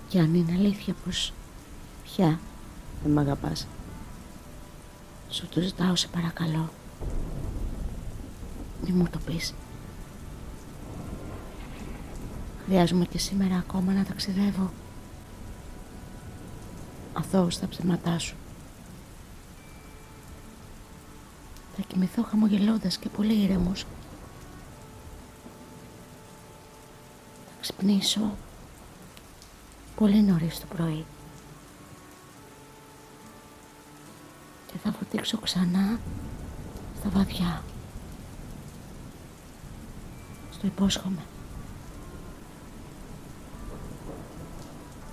Και αν είναι αλήθεια πως πια δεν μ' αγαπάς, σου το ζητάω σε παρακαλώ, μη μου το πεις. Χρειάζομαι και σήμερα ακόμα να ταξιδεύω αθώος στα ψέματά σου. Θα κοιμηθώ χαμογελώντας και πολύ ήρεμος. Θα ξυπνήσω πολύ νωρίς το πρωί και θα βοτήξω ξανά στα βαθιά. Στο υπόσχομαι.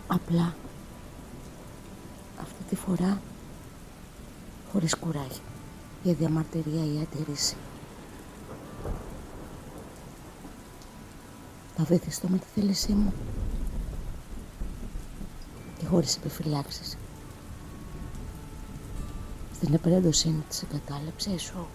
Απλά αυτή τη φορά χωρίς κουράγιο για διαμαρτυρία ή αντίρρηση. Θα βυθιστώ με τη θέλησή μου και χωρίς επιφυλάξεις. Στην απερέντωσή της εγκατάλειψής σου